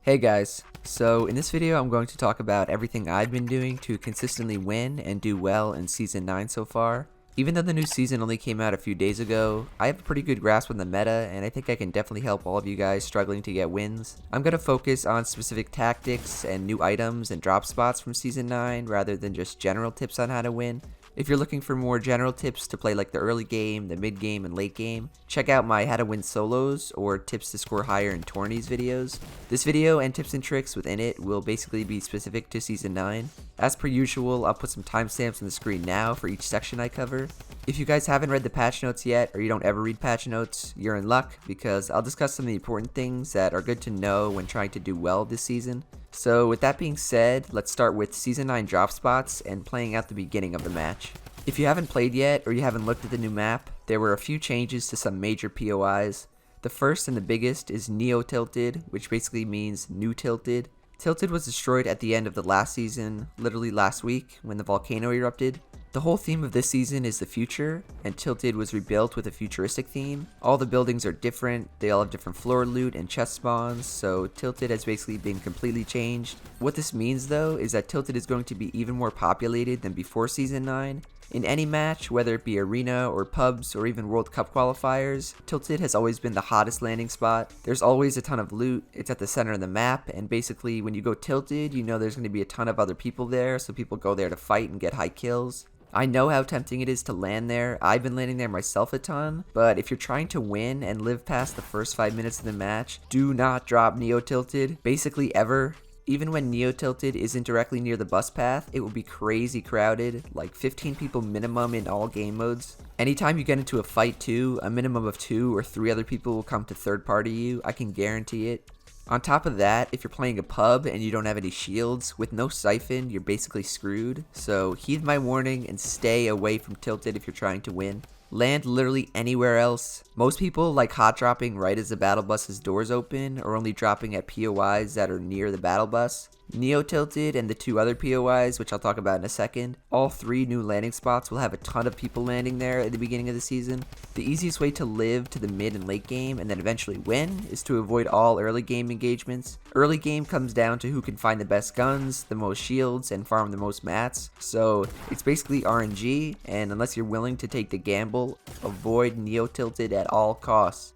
Hey guys, so in this video I'm going to talk about everything I've been doing to consistently win and do well in Season 9 so far. Even though the new season only came out a few days ago, I have a pretty good grasp on the meta and I think I can definitely help all of you guys struggling to get wins. I'm going to focus on specific tactics and new items and drop spots from Season 9 rather than just general tips on how to win. If you're looking for more general tips to play like the early game, the mid game, and late game, check out my how to win solos or tips to score higher in tourneys videos. This video and tips and tricks within it will basically be specific to Season 9. As per usual, I'll put some timestamps on the screen now for each section I cover. If you guys haven't read the patch notes yet, or you don't ever read patch notes, you're in luck because I'll discuss some of the important things that are good to know when trying to do well this season. So with that being said, let's start with Season 9 drop spots and playing out the beginning of the match. If you haven't played yet or you haven't looked at the new map, there were a few changes to some major POIs. The first and the biggest is Neo Tilted, which basically means New Tilted. Tilted was destroyed at the end of the last season, literally last week, when the volcano erupted. The whole theme of this season is the future, and Tilted was rebuilt with a futuristic theme. All the buildings are different, they all have different floor loot and chest spawns, so Tilted has basically been completely changed. What this means though is that Tilted is going to be even more populated than before Season 9. In any match, whether it be arena or pubs or even World Cup qualifiers, Tilted has always been the hottest landing spot. There's always a ton of loot, it's at the center of the map, and basically when you go Tilted, you know there's going to be a ton of other people there, so people go there to fight and get high kills. I know how tempting it is to land there. I've been landing there myself a ton, but if you're trying to win and live past the first 5 minutes of the match, do not drop Neo Tilted, basically ever. Even when Neo Tilted isn't directly near the bus path, it will be crazy crowded, like 15 people minimum in all game modes. Anytime you get into a fight too, a minimum of 2 or 3 other people will come to third party you, I can guarantee it. On top of that, if you're playing a pub and you don't have any shields, with no siphon, you're basically screwed. So heed my warning and stay away from Tilted if you're trying to win. Land literally anywhere else. Most people like hot dropping right as the battle bus's doors open, or only dropping at POIs that are near the battle bus. Neo Tilted and the 2 other POIs, which I'll talk about in a second, all 3 new landing spots will have a ton of people landing there at the beginning of the season. The easiest way to live to the mid and late game and then eventually win is to avoid all early game engagements. Early game comes down to who can find the best guns, the most shields, and farm the most mats. So it's basically RNG, and unless you're willing to take the gamble, avoid Neo Tilted at all costs.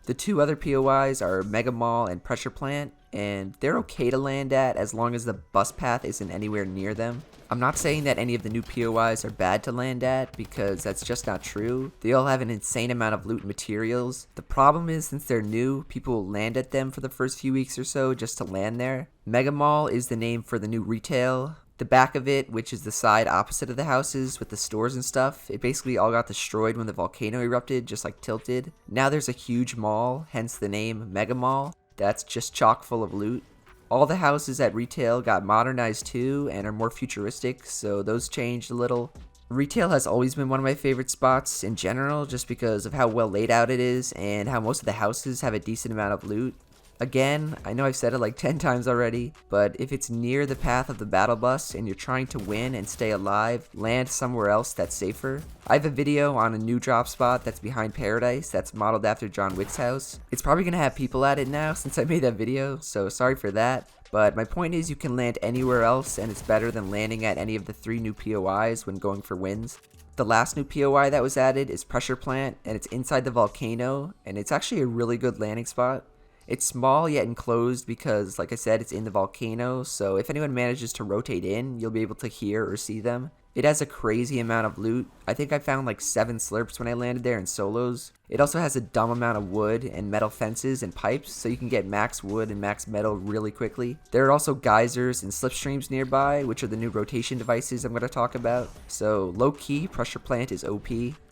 The 2 other POIs are Mega Mall and Pressure Plant, and they're okay to land at as long as the bus path isn't anywhere near them. I'm not saying that any of the new POIs are bad to land at, because that's just not true. They all have an insane amount of loot and materials. The problem is, since they're new, people will land at them for the first few weeks or so just to land there. Mega Mall is the name for the new retail. The back of it, which is the side opposite of the houses with the stores and stuff, it basically all got destroyed when the volcano erupted, just like Tilted. Now there's a huge mall, hence the name Mega Mall, that's just chock full of loot. All the houses at retail got modernized too and are more futuristic, so those changed a little. Retail has always been one of my favorite spots in general, just because of how well laid out it is and how most of the houses have a decent amount of loot. Again, I know I've said it like 10 times already, but if it's near the path of the battle bus and you're trying to win and stay alive, land somewhere else that's safer. I have a video on a new drop spot that's behind Paradise that's modeled after John Wick's house. It's probably going to have people at it now since I made that video, so sorry for that. But my point is you can land anywhere else and it's better than landing at any of the 3 new POIs when going for wins. The last new POI that was added is Pressure Plant, and it's inside the volcano, and it's actually a really good landing spot. It's small yet enclosed because, like I said, it's in the volcano, so if anyone manages to rotate in, you'll be able to hear or see them. It has a crazy amount of loot. I think I found like 7 slurps when I landed there in solos. It also has a dumb amount of wood and metal fences and pipes, so you can get max wood and max metal really quickly. There are also geysers and slipstreams nearby, which are the new rotation devices I'm going to talk about. So low-key, Pressure Plant is OP.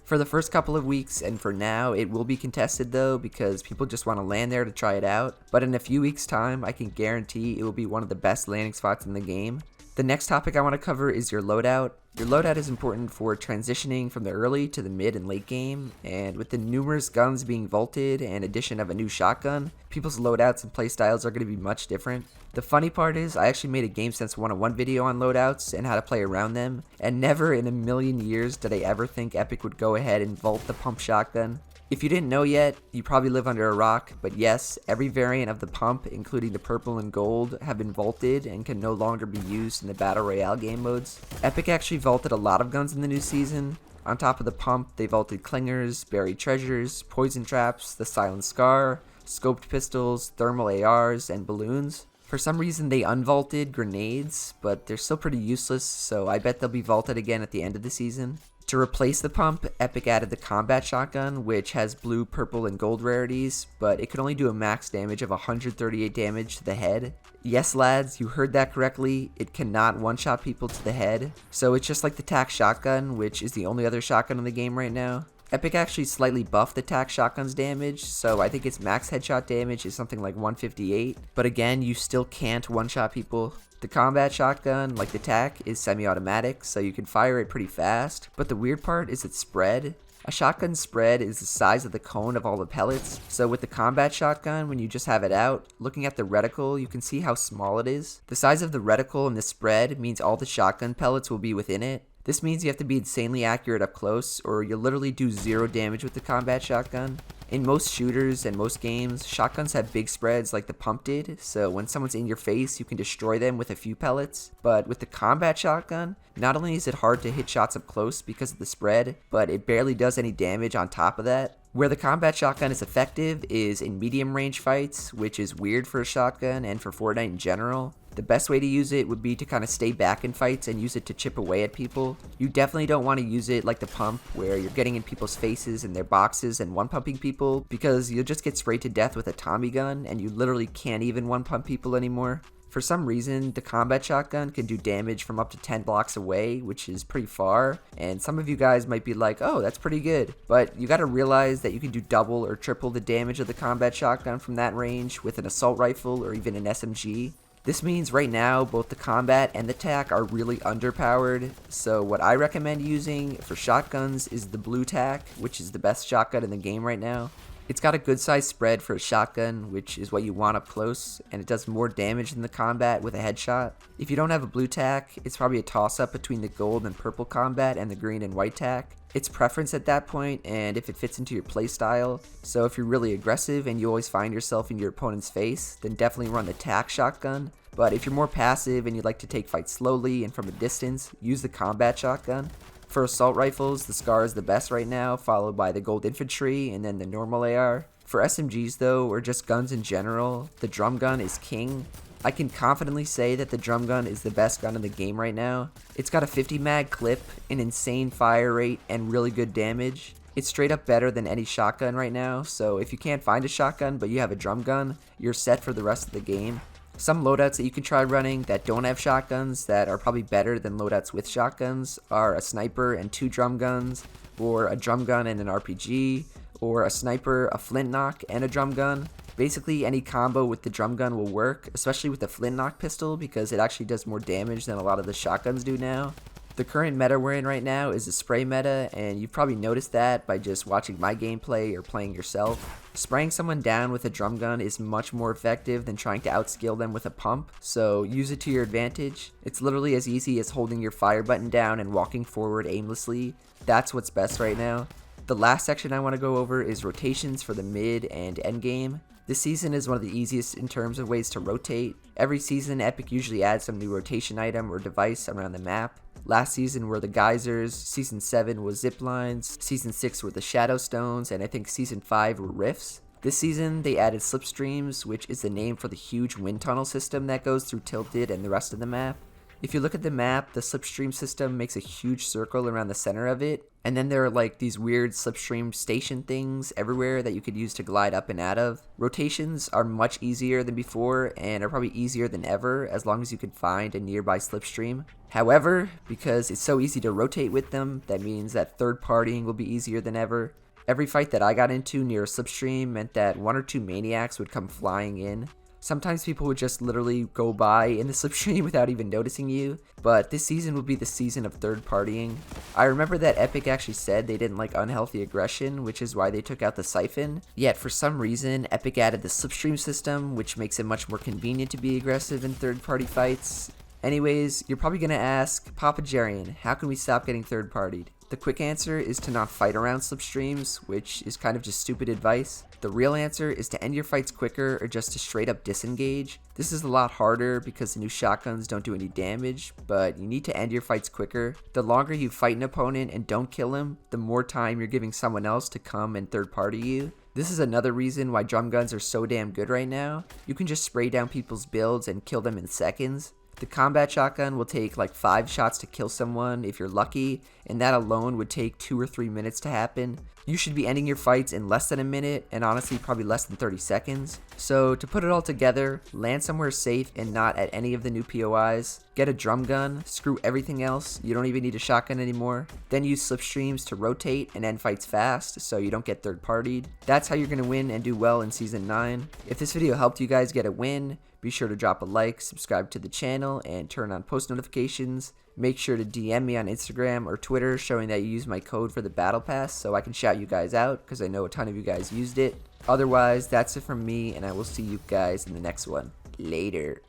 For the first couple of weeks, and for now, it will be contested though, because people just want to land there to try it out. But in a few weeks' time, I can guarantee it will be one of the best landing spots in the game. The next topic I want to cover is your loadout. Your loadout is important for transitioning from the early to the mid and late game, and with the numerous guns being vaulted and addition of a new shotgun, people's loadouts and playstyles are going to be much different. The funny part is, I actually made a GameSense 101 video on loadouts and how to play around them, and never in a million years did I ever think Epic would go ahead and vault the pump shotgun. If you didn't know yet, you probably live under a rock, but yes, every variant of the pump, including the purple and gold, have been vaulted and can no longer be used in the Battle Royale game modes. Epic actually vaulted a lot of guns in the new season. On top of the pump, they vaulted clingers, buried treasures, poison traps, the silent scar, scoped pistols, thermal ARs, and balloons. For some reason they unvaulted grenades, but they're still pretty useless, so I bet they'll be vaulted again at the end of the season. To replace the pump, Epic added the combat shotgun, which has blue, purple, and gold rarities, but it can only do a max damage of 138 damage to the head. Yes lads, you heard that correctly, it cannot one-shot people to the head. So it's just like the TAC shotgun, which is the only other shotgun in the game right now. Epic actually slightly buffed the TAC shotgun's damage, so I think its max headshot damage is something like 158. But again, you still can't one-shot people. The combat shotgun, like the TAC, is semi-automatic, so you can fire it pretty fast. But the weird part is its spread. A shotgun spread is the size of the cone of all the pellets, so with the combat shotgun, when you just have it out, looking at the reticle, you can see how small it is. The size of the reticle and the spread means all the shotgun pellets will be within it. This means you have to be insanely accurate up close, or you'll literally do 0 damage with the combat shotgun. In most shooters and most games, shotguns have big spreads like the pump did, so when someone's in your face, you can destroy them with a few pellets. But with the combat shotgun, not only is it hard to hit shots up close because of the spread, but it barely does any damage on top of that. Where the combat shotgun is effective is in medium range fights, which is weird for a shotgun and for Fortnite in general. The best way to use it would be to kind of stay back in fights and use it to chip away at people. You definitely don't want to use it like the pump, where you're getting in people's faces and their boxes and one-pumping people, because you'll just get sprayed to death with a Tommy gun and you literally can't even one-pump people anymore. For some reason, the combat shotgun can do damage from up to 10 blocks away, which is pretty far, and some of you guys might be like, oh, that's pretty good. But you gotta realize that you can do double or triple the damage of the combat shotgun from that range with an assault rifle or even an SMG. This means right now, both the combat and the TAC are really underpowered, so what I recommend using for shotguns is the blue TAC, which is the best shotgun in the game right now. It's got a good size spread for a shotgun, which is what you want up close, and it does more damage than the combat with a headshot. If you don't have a blue TAC, it's probably a toss-up between the gold and purple combat and the green and white TAC. It's preference at that point, and if it fits into your playstyle. So if you're really aggressive and you always find yourself in your opponent's face, then definitely run the TAC shotgun. But if you're more passive and you like to take fights slowly and from a distance, use the combat shotgun. For assault rifles, the SCAR is the best right now, followed by the gold infantry and then the normal AR. For SMGs though, or just guns in general, the drum gun is king. I can confidently say that the drum gun is the best gun in the game right now. It's got a 50 mag clip, an insane fire rate, and really good damage. It's straight up better than any shotgun right now, so if you can't find a shotgun but you have a drum gun, you're set for the rest of the game. Some loadouts that you can try running that don't have shotguns that are probably better than loadouts with shotguns are a sniper and 2 drum guns, or a drum gun and an RPG, or a sniper, a flintlock, and a drum gun. Basically any combo with the drum gun will work, especially with the flintlock pistol because it actually does more damage than a lot of the shotguns do now. The current meta we're in right now is a spray meta, and you've probably noticed that by just watching my gameplay or playing yourself. Spraying someone down with a drum gun is much more effective than trying to outskill them with a pump, so use it to your advantage. It's literally as easy as holding your fire button down and walking forward aimlessly. That's what's best right now. The last section I want to go over is rotations for the mid and end game. This season is one of the easiest in terms of ways to rotate. Every season, Epic usually adds some new rotation item or device around the map. Last season were the geysers, season 7 was zip lines, season 6 were the shadow stones, and I think season 5 were rifts. This season, they added slipstreams, which is the name for the huge wind tunnel system that goes through Tilted and the rest of the map. If you look at the map, the slipstream system makes a huge circle around the center of it, and then there are like these weird slipstream station things everywhere that you could use to glide up and out of. Rotations are much easier than before and are probably easier than ever as long as you can find a nearby slipstream. However, because it's so easy to rotate with them, that means that third partying will be easier than ever. Every fight that I got into near a slipstream meant that 1 or 2 maniacs would come flying in. Sometimes people would just literally go by in the slipstream without even noticing you, but this season will be the season of third partying. I remember that Epic actually said they didn't like unhealthy aggression, which is why they took out the siphon, yet for some reason Epic added the slipstream system, which makes it much more convenient to be aggressive in third party fights. Anyways, you're probably gonna ask, itsJerian, how can we stop getting third partied? The quick answer is to not fight around slipstreams, which is kind of just stupid advice. The real answer is to end your fights quicker or just to straight up disengage. This is a lot harder because the new shotguns don't do any damage, but you need to end your fights quicker. The longer you fight an opponent and don't kill him, the more time you're giving someone else to come and third party you. This is another reason why drum guns are so damn good right now. You can just spray down people's builds and kill them in seconds. The combat shotgun will take like 5 shots to kill someone if you're lucky, and that alone would take 2 or 3 minutes to happen. You should be ending your fights in less than a minute, and honestly probably less than 30 seconds. So to put it all together, land somewhere safe and not at any of the new POIs. Get a drum gun, screw everything else, you don't even need a shotgun anymore. Then use slipstreams to rotate and end fights fast so you don't get third partied. That's how you're going to win and do well in Season 9. If this video helped you guys get a win, be sure to drop a like, subscribe to the channel, and turn on post notifications. Make sure to DM me on Instagram or Twitter showing that you use my code for the Battle Pass so I can shout you guys out because I know a ton of you guys used it. Otherwise, that's it from me, and I will see you guys in the next one. Later.